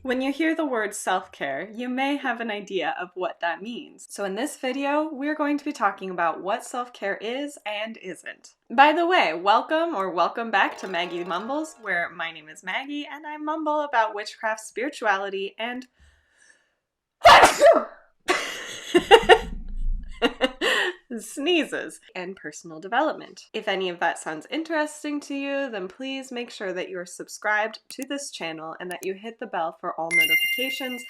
When you hear the word self-care, you may have an idea of what that means. So in this video, we're going to be talking about what self-care is and isn't. By the way, welcome back to Maggie Mumbles, where my name is Maggie and I mumble about witchcraft, spirituality, and sneezes and personal development. If any of that sounds interesting to you, then please make sure that you're subscribed to this channel and that you hit the bell for all notifications.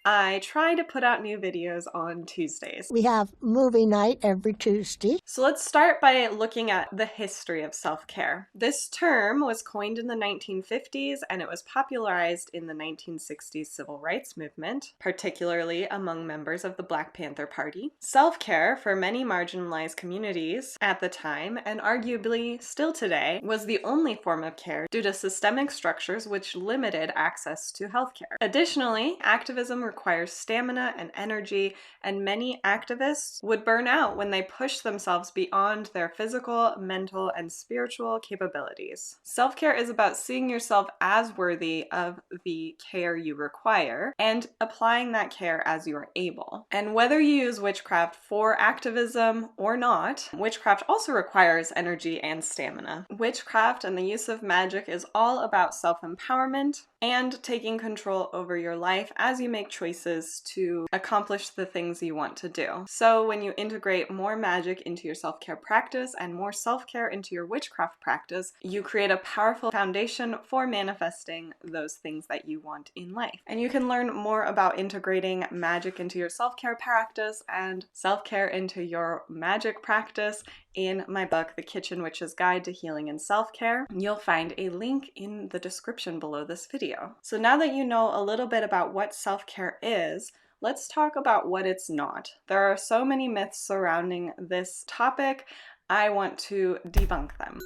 I try to put out new videos on Tuesdays. We have movie night every Tuesday. So let's start by looking at the history of self-care. This term was coined in the 1950s and it was popularized in the 1960s civil rights movement, particularly among members of the Black Panther Party. Self-care for many marginalized communities at the time, and arguably still today, was the only form of care due to systemic structures which limited access to healthcare. Additionally, activism requires stamina and energy, and many activists would burn out when they push themselves beyond their physical, mental, and spiritual capabilities. Self-care is about seeing yourself as worthy of the care you require and applying that care as you are able. And whether you use witchcraft for activism or not, witchcraft also requires energy and stamina. Witchcraft and the use of magic is all about self-empowerment and taking control over your life as you make choices to accomplish the things you want to do. So when you integrate more magic into your self-care practice and more self-care into your witchcraft practice, you create a powerful foundation for manifesting those things that you want in life. And you can learn more about integrating magic into your self-care practice and self-care into your magic practice in my book, The Kitchen Witch's Guide to Healing and Self-Care. You'll find a link in the description below this video. So now that you know a little bit about what self-care is, let's talk about what it's not. There are so many myths surrounding this topic. I want to debunk them.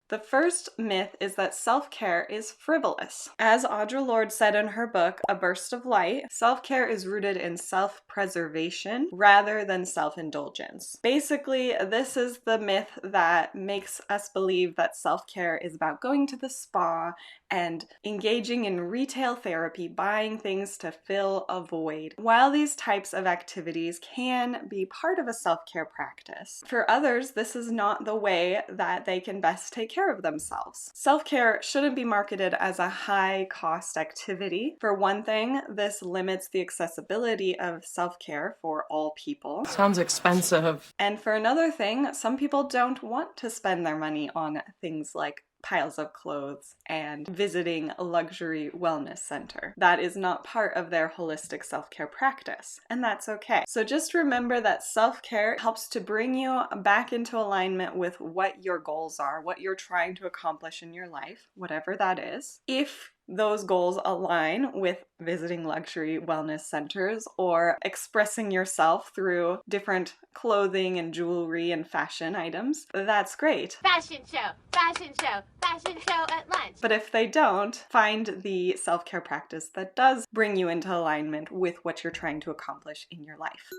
The first myth is that self-care is frivolous. As Audre Lorde said in her book, A Burst of Light, self-care is rooted in self-preservation rather than self-indulgence. Basically, this is the myth that makes us believe that self-care is about going to the spa and engaging in retail therapy, buying things to fill a void. While these types of activities can be part of a self-care practice, for others, this is not the way that they can best take care of themselves. Self-care shouldn't be marketed as a high-cost activity. For one thing, this limits the accessibility of self-care for all people. Sounds expensive. And for another thing, some people don't want to spend their money on things like piles of clothes and visiting a luxury wellness center. That is not part of their holistic self-care practice, and that's okay. So just remember that self-care helps to bring you back into alignment with what your goals are, what you're trying to accomplish in your life, whatever that is. If those goals align with visiting luxury wellness centers or expressing yourself through different clothing and jewelry and fashion items, that's great. Fashion show, fashion show, fashion show at lunch. But if they don't, find the self-care practice that does bring you into alignment with what you're trying to accomplish in your life.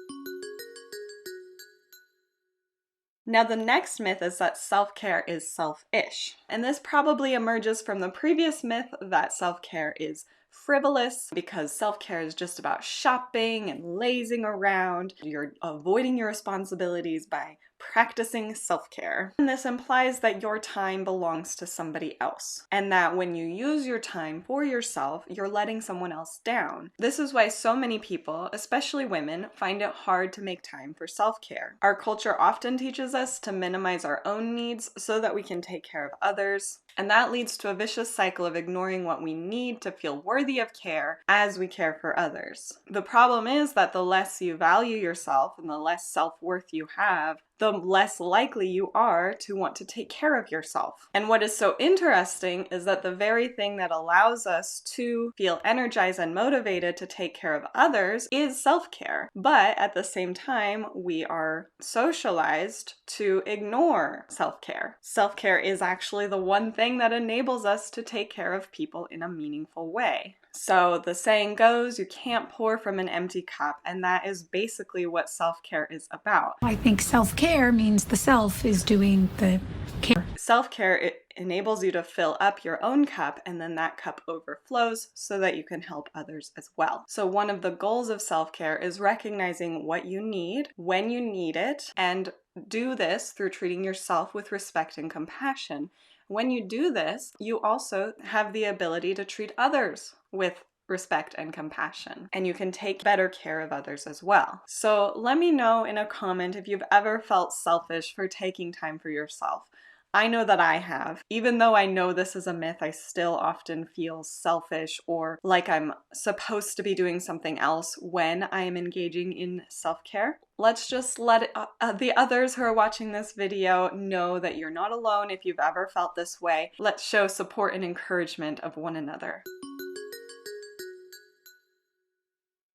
Now the next myth is that self-care is selfish. And this probably emerges from the previous myth that self-care is frivolous because self-care is just about shopping and lazing around. You're avoiding your responsibilities by practicing self-care. And this implies that your time belongs to somebody else, and that when you use your time for yourself, you're letting someone else down. This is why so many people, especially women, find it hard to make time for self-care. Our culture often teaches us to minimize our own needs so that we can take care of others, and that leads to a vicious cycle of ignoring what we need to feel worthy of care as we care for others. The problem is that the less you value yourself and the less self-worth you have, the less likely you are to want to take care of yourself. And what is so interesting is that the very thing that allows us to feel energized and motivated to take care of others is self-care. But at the same time, we are socialized to ignore self-care. Self-care is actually the one thing thing that enables us to take care of people in a meaningful way. So the saying goes, you can't pour from an empty cup, and that is basically what self-care is about. I think self-care means the self is doing the care. Self-care, it enables you to fill up your own cup, and then that cup overflows so that you can help others as well. So one of the goals of self-care is recognizing what you need, when you need it, and do this through treating yourself with respect and compassion. When you do this, you also have the ability to treat others with respect and compassion, and you can take better care of others as well. So let me know in a comment if you've ever felt selfish for taking time for yourself. I know that I have. Even though I know this is a myth, I still often feel selfish or like I'm supposed to be doing something else when I am engaging in self-care. Let's just let the others who are watching this video know that you're not alone if you've ever felt this way. Let's show support and encouragement of one another.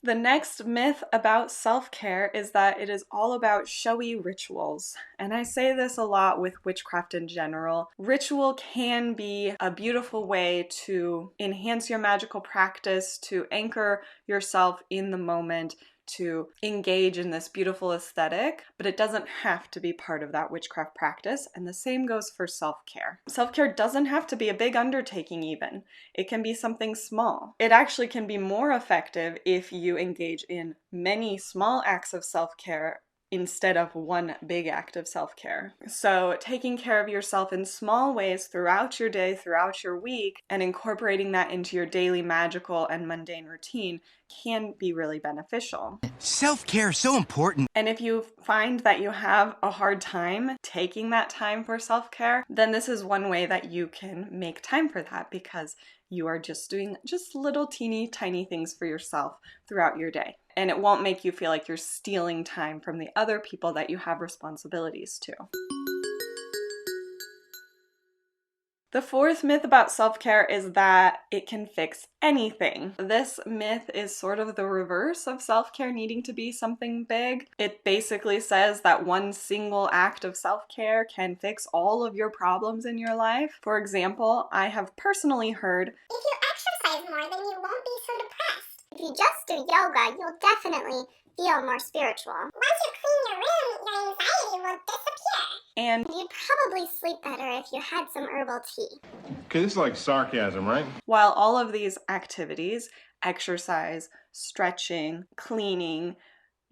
The next myth about self-care is that it is all about showy rituals. And I say this a lot with witchcraft in general. Ritual can be a beautiful way to enhance your magical practice, to anchor yourself in the moment, to engage in this beautiful aesthetic, but it doesn't have to be part of that witchcraft practice, and the same goes for self-care. Self-care doesn't have to be a big undertaking even. It can be something small. It actually can be more effective if you engage in many small acts of self-care instead of one big act of self-care. So taking care of yourself in small ways throughout your day, throughout your week, and incorporating that into your daily magical and mundane routine can be really beneficial. Self-care is so important. And if you find that you have a hard time taking that time for self-care, then this is one way that you can make time for that, because you are just doing just little teeny tiny things for yourself throughout your day. And it won't make you feel like you're stealing time from the other people that you have responsibilities to. The fourth myth about self-care is that it can fix anything. This myth is sort of the reverse of self-care needing to be something big. It basically says that one single act of self-care can fix all of your problems in your life. For example, I have personally heard, if you exercise more, then you won't be so depressed. If you just do yoga, you'll definitely feel more spiritual. Once you clean your room, your anxiety will disappear. and You'd probably sleep better if you had some herbal tea. Okay, this is like sarcasm, right? while all of these activities, exercise, stretching, cleaning,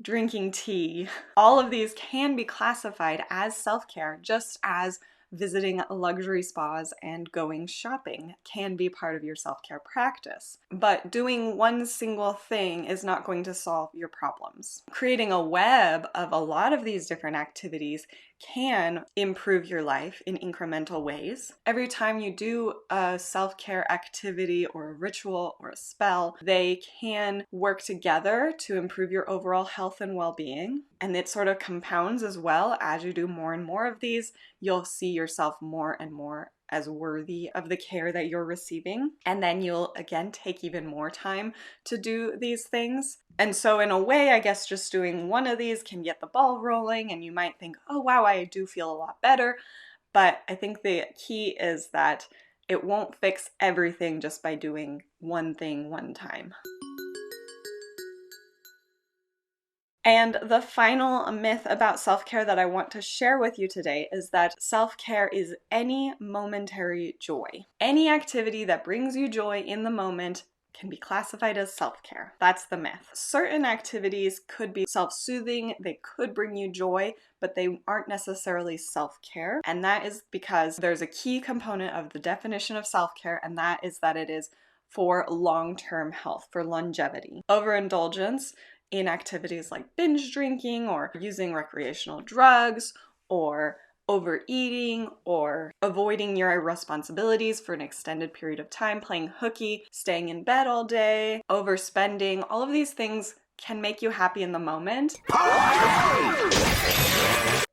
drinking tea, all of these can be classified as self-care, just as visiting luxury spas and going shopping can be part of your self-care practice. But doing one single thing is not going to solve your problems. Creating a web of a lot of these different activities can improve your life in incremental ways. Every time you do a self-care activity or a ritual or a spell, they can work together to improve your overall health and well-being. And it sort of compounds as well. As you do more and more of these, you'll see yourself more and more as worthy of the care that you're receiving. And then you'll again take even more time to do these things. And so in a way, I guess just doing one of these can get the ball rolling, and you might think, oh wow, I do feel a lot better. But I think the key is that it won't fix everything just by doing one thing one time. And the final myth about self-care that I want to share with you today is that self-care is any momentary joy. Any activity that brings you joy in the moment can be classified as self-care. That's the myth. Certain activities could be self-soothing, they could bring you joy, but they aren't necessarily self-care. And that is because there's a key component of the definition of self-care, and that is that it is for long-term health, for longevity. Overindulgence in activities like binge drinking or using recreational drugs or overeating or avoiding your responsibilities for an extended period of time, playing hooky, staying in bed all day, overspending, all of these things can make you happy in the moment.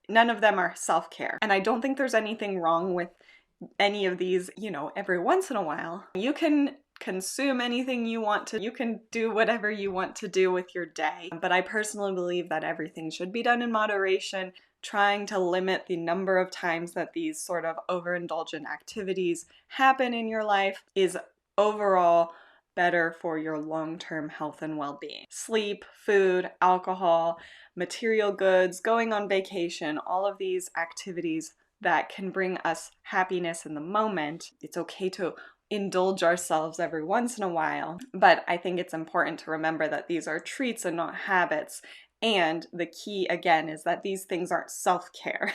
None of them are self-care. And I don't think there's anything wrong with any of these, every once in a while. You can consume anything you want to. You can do whatever you want to do with your day. But I personally believe that everything should be done in moderation. trying to limit the number of times that these sort of overindulgent activities happen in your life is overall better for your long-term health and well-being. Sleep, food, alcohol, material goods, going on vacation, all of these activities that can bring us happiness in the moment. It's okay to indulge ourselves every once in a while, but I think it's important to remember that these are treats and not habits. And the key, again, is that these things aren't self-care.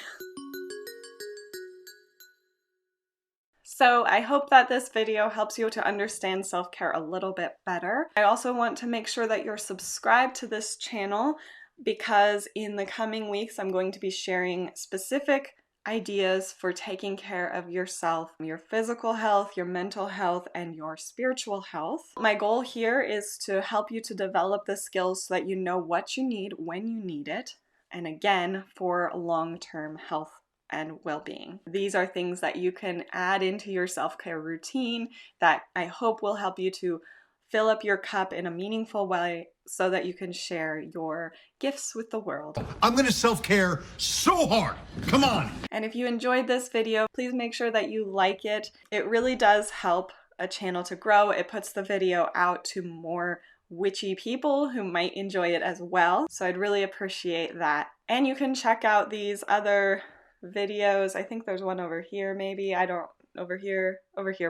So I hope that this video helps you to understand self-care a little bit better. I also want to make sure that you're subscribed to this channel because in the coming weeks I'm going to be sharing specific ideas for taking care of yourself, your physical health, your mental health, and your spiritual health. My goal here is to help you to develop the skills so that you know what you need when you need it, and again, for long-term health and well-being. These are things that you can add into your self-care routine that I hope will help you to fill up your cup in a meaningful way so that you can share your gifts with the world. I'm gonna self-care so hard. Come on. And if you enjoyed this video, please make sure that you like it. It really does help a channel to grow. It puts the video out to more witchy people who might enjoy it as well. So I'd really appreciate that. And you can check out these other videos. I think there's one over here maybe. I don't, over here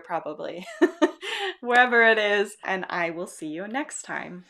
probably. Wherever it is. And I will see you next time.